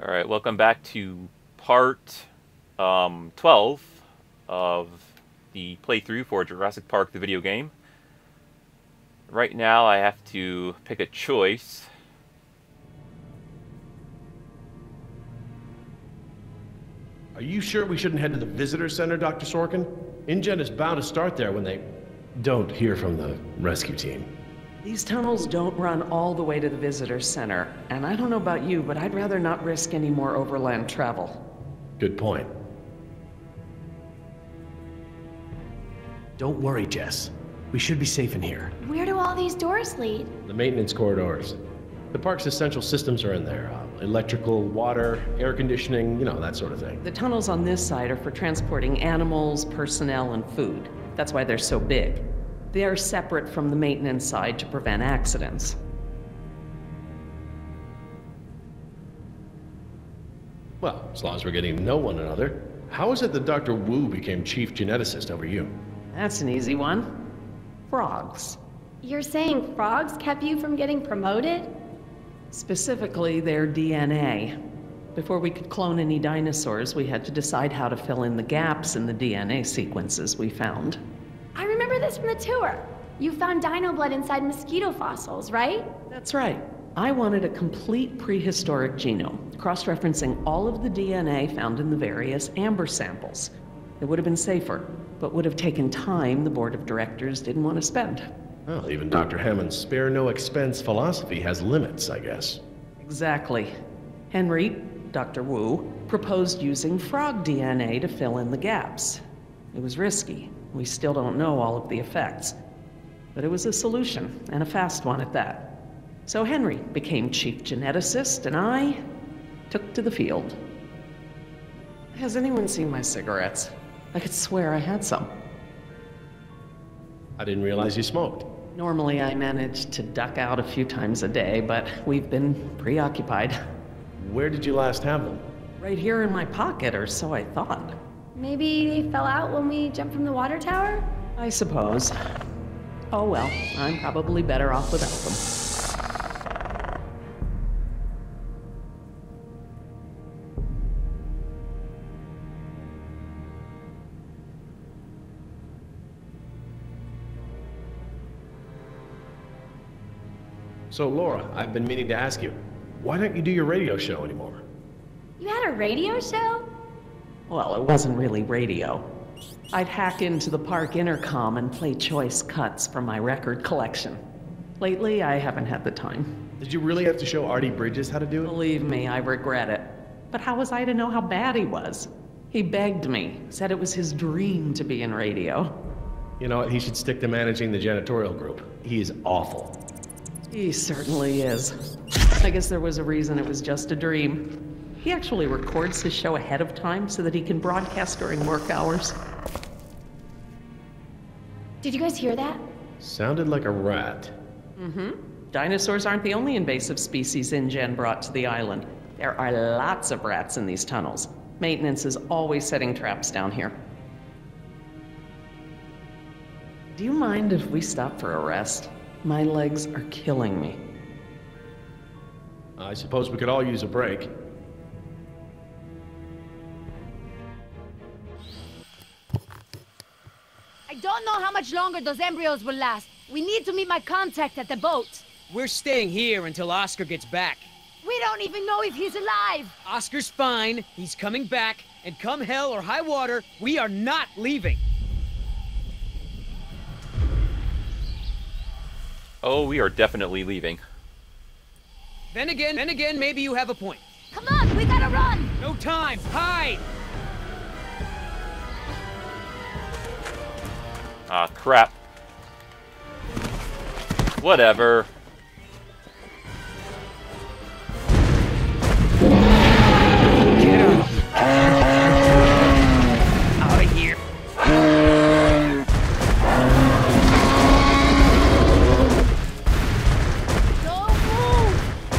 Alright, welcome back to part 12 of the playthrough for Jurassic Park, the video game. Right now I have to pick a choice. Are you sure we shouldn't head to the visitor center, Dr. Sorkin? InGen is bound to start there when they don't hear from the rescue team. These tunnels don't run all the way to the visitor center, and I don't know about you, but I'd rather not risk any more overland travel. Good point. Don't worry, Jess. We should be safe in here. Where do all these doors lead? The maintenance corridors. The park's essential systems are in there. Electrical, water, air conditioning, that sort of thing. The tunnels on this side are for transporting animals, personnel, and food. That's why they're so big. They are separate from the maintenance side to prevent accidents. Well, as long as we're getting to know one another. How is it that Dr. Wu became chief geneticist over you? That's an easy one. Frogs. You're saying frogs kept you from getting promoted? Specifically, their DNA. Before we could clone any dinosaurs, we had to decide how to fill in the gaps in the DNA sequences we found. I remember this from the tour. You found dino blood inside mosquito fossils, right? That's right. I wanted a complete prehistoric genome, cross-referencing all of the DNA found in the various amber samples. It would have been safer, but would have taken time the board of directors didn't want to spend. Well, even Dr. Hammond's spare no expense philosophy has limits, I guess. Exactly. Henry, Dr. Wu, proposed using frog DNA to fill in the gaps. It was risky. We still don't know all of the effects. But it was a solution, and a fast one at that. So Henry became chief geneticist, and I took to the field. Has anyone seen my cigarettes? I could swear I had some. I didn't realize you smoked. Normally I manage to duck out a few times a day, but we've been preoccupied. Where did you last have them? Right here in my pocket, or so I thought. Maybe they fell out when we jumped from the water tower? I suppose. Oh well, I'm probably better off without them. So, Laura, I've been meaning to ask you, why don't you do your radio show anymore? You had a radio show? Well, it wasn't really radio. I'd hack into the park intercom and play choice cuts from my record collection. Lately, I haven't had the time. Did you really have to show Artie Bridges how to do it? Believe me, I regret it. But how was I to know how bad he was? He begged me, said it was his dream to be in radio. You know what, he should stick to managing the janitorial group. He is awful. He certainly is. I guess there was a reason it was just a dream. He actually records his show ahead of time so that he can broadcast during work hours. Did you guys hear that? Sounded like a rat. Mm-hmm. Dinosaurs aren't the only invasive species InGen brought to the island. There are lots of rats in these tunnels. Maintenance is always setting traps down here. Do you mind if we stop for a rest? My legs are killing me. I suppose we could all use a break. I don't know how much longer those embryos will last. We need to meet my contact at the boat. We're staying here until Oscar gets back. We don't even know if he's alive. Oscar's fine, he's coming back, and come hell or high water, we are not leaving. Oh, we are definitely leaving. Then again, maybe you have a point. Come on, we gotta run! No time, hide! Ah, crap. Whatever. Get up! Out of here! Don't move!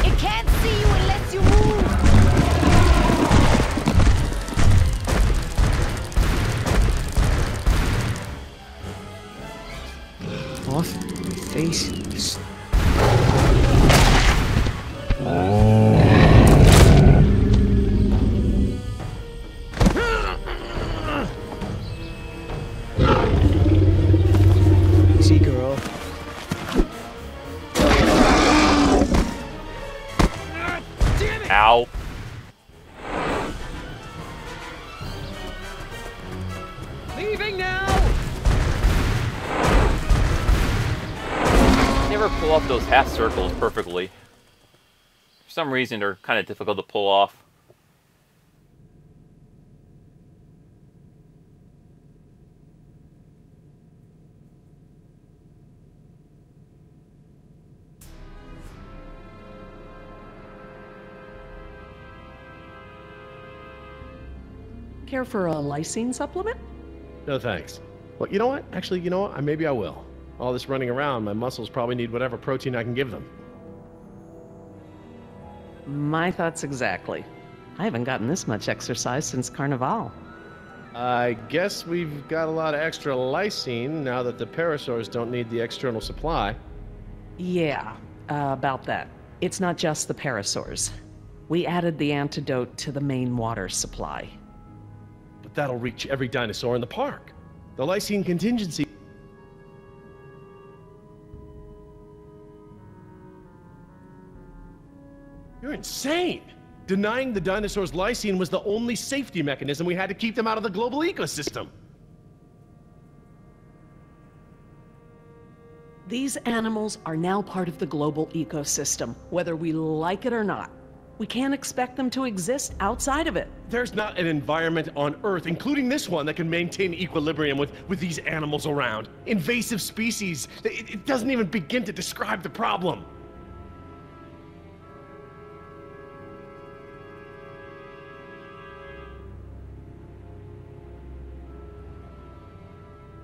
It can't see you unless you move! Off my face. Ow. Leaving now! Never pull off those half circles perfectly. For some reason, they're kind of difficult to pull off. Care for a lysine supplement? No thanks. Well, you know what? Actually, you know what? Maybe I will. All this running around, my muscles probably need whatever protein I can give them. My thoughts exactly. I haven't gotten this much exercise since Carnival. I guess we've got a lot of extra lysine now that the parasaurs don't need the external supply. Yeah, about that. It's not just the parasaurs. We added the antidote to the main water supply. But that'll reach every dinosaur in the park. The lysine contingency... You're insane! Denying the dinosaurs lysine was the only safety mechanism we had to keep them out of the global ecosystem. These animals are now part of the global ecosystem, whether we like it or not. We can't expect them to exist outside of it. There's not an environment on Earth, including this one, that can maintain equilibrium with these animals around. Invasive species. It doesn't even begin to describe the problem.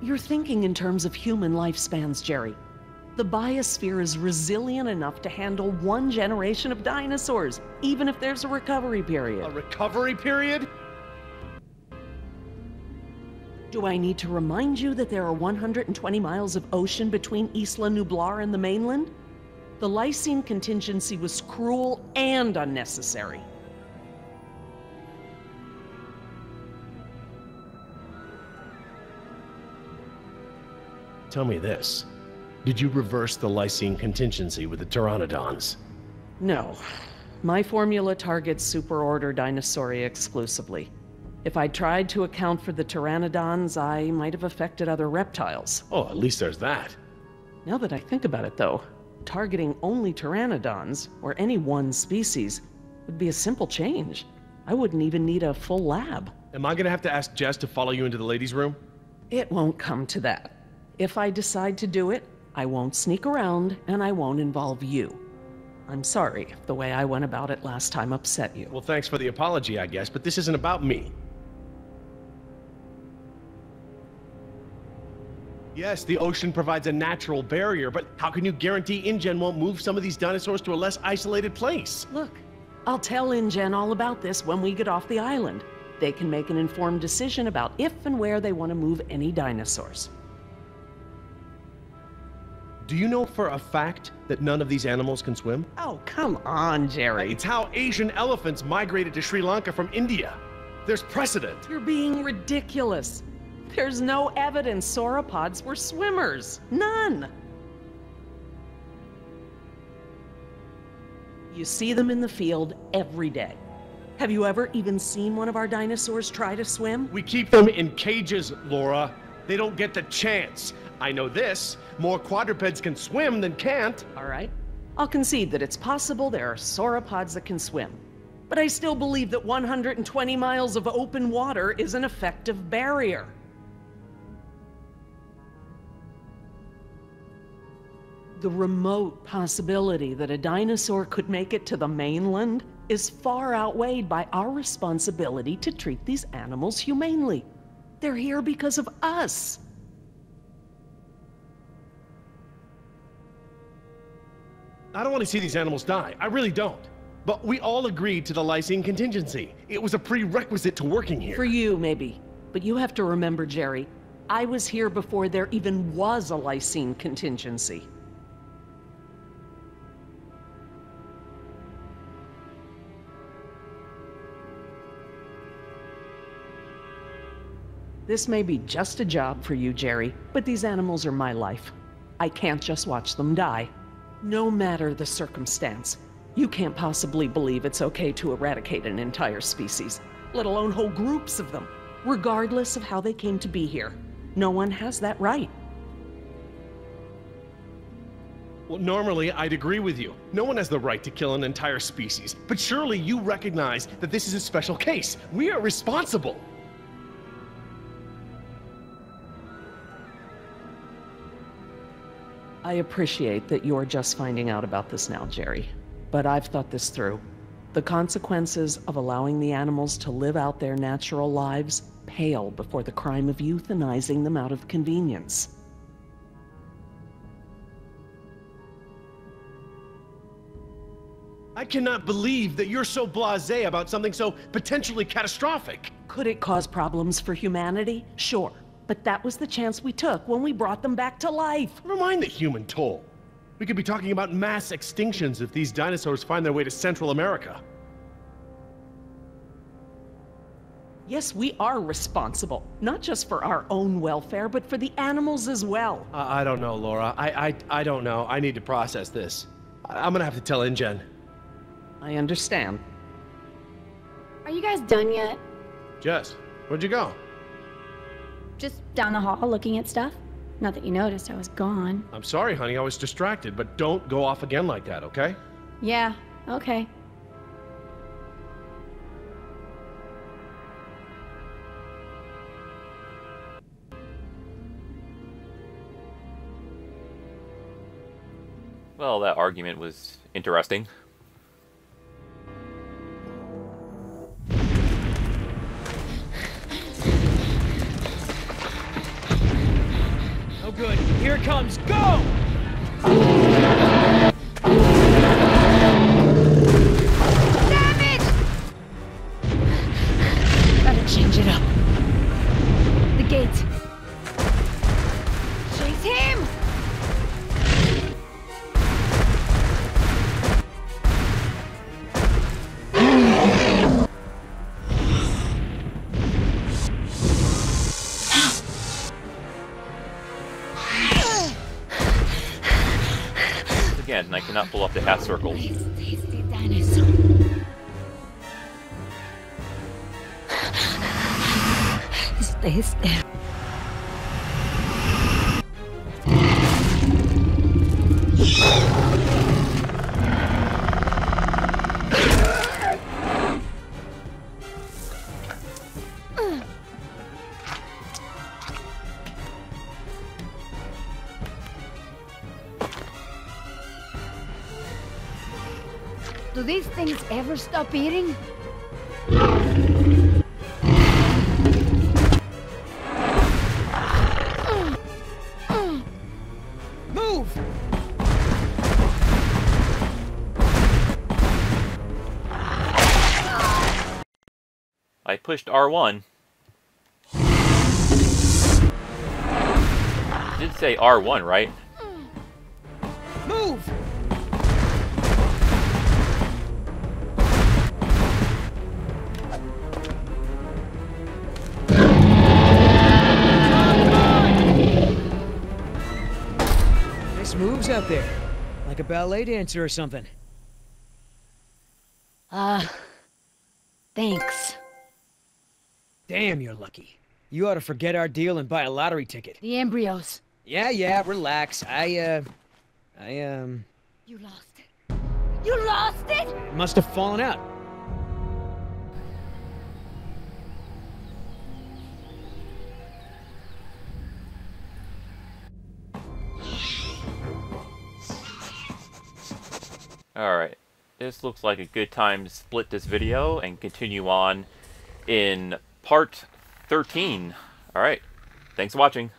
You're thinking in terms of human lifespans, Jerry. The biosphere is resilient enough to handle one generation of dinosaurs, even if there's a recovery period. A recovery period? Do I need to remind you that there are 120 miles of ocean between Isla Nublar and the mainland? The lysine contingency was cruel and unnecessary. Tell me this. Did you reverse the lysine contingency with the pteranodons? No. My formula targets superorder Dinosauria exclusively. If I tried to account for the pteranodons, I might have affected other reptiles. Oh, at least there's that. Now that I think about it, though, targeting only pteranodons, or any one species, would be a simple change. I wouldn't even need a full lab. Am I gonna have to ask Jess to follow you into the ladies' room? It won't come to that. If I decide to do it, I won't sneak around, and I won't involve you. I'm sorry if the way I went about it last time upset you. Well, thanks for the apology, I guess, but this isn't about me. Yes, the ocean provides a natural barrier, but how can you guarantee InGen won't move some of these dinosaurs to a less isolated place? Look, I'll tell InGen all about this when we get off the island. They can make an informed decision about if and where they want to move any dinosaurs. Do you know for a fact that none of these animals can swim? Oh, come on, Jerry. It's how Asian elephants migrated to Sri Lanka from India. There's precedent. You're being ridiculous. There's no evidence sauropods were swimmers. None. You see them in the field every day. Have you ever even seen one of our dinosaurs try to swim? We keep them in cages, Laura. They don't get the chance. I know this. More quadrupeds can swim than can't. All right. I'll concede that it's possible there are sauropods that can swim. But I still believe that 120 miles of open water is an effective barrier. The remote possibility that a dinosaur could make it to the mainland is far outweighed by our responsibility to treat these animals humanely. They're here because of us. I don't want to see these animals die. I really don't. But we all agreed to the lysine contingency. It was a prerequisite to working here. For you, maybe. But you have to remember, Jerry, I was here before there even was a lysine contingency. This may be just a job for you, Jerry, but these animals are my life. I can't just watch them die. No matter the circumstance. You can't possibly believe it's okay to eradicate an entire species, let alone whole groups of them, regardless of how they came to be here. No one has that right. Well, normally I'd agree with you. No one has the right to kill an entire species. But surely you recognize that this is a special case. We are responsible. I appreciate that you're just finding out about this now, Jerry. But I've thought this through. The consequences of allowing the animals to live out their natural lives pale before the crime of euthanizing them out of convenience. I cannot believe that you're so blasé about something so potentially catastrophic. Could it cause problems for humanity? Sure. But that was the chance we took when we brought them back to life. Never mind the human toll. We could be talking about mass extinctions if these dinosaurs find their way to Central America. Yes, we are responsible, not just for our own welfare, but for the animals as well. I don't know, Laura. I don't know. I need to process this. I'm gonna have to tell InGen. I understand. Are you guys done yet? Jess, where'd you go? Just down the hall looking at stuff? Not that you noticed I was gone. I'm sorry, honey. I was distracted, but don't go off again like that, okay? Yeah, okay. Well, that argument was interesting. Oh good, here it comes, go! Damn it! Gotta change it up. The gate. Chase him! Again, I cannot pull off the half circle. Tasty dinosaur. Stay still. Do these things ever stop eating? Move! I pushed R1. It did say R1, right? Move! Nice moves out there. Like a ballet dancer or something. Thanks. Damn, you're lucky. You ought to forget our deal and buy a lottery ticket. The embryos. Yeah, relax. You lost it. You lost it? Must have fallen out. Alright, this looks like a good time to split this video and continue on in part 13. Alright, thanks for watching.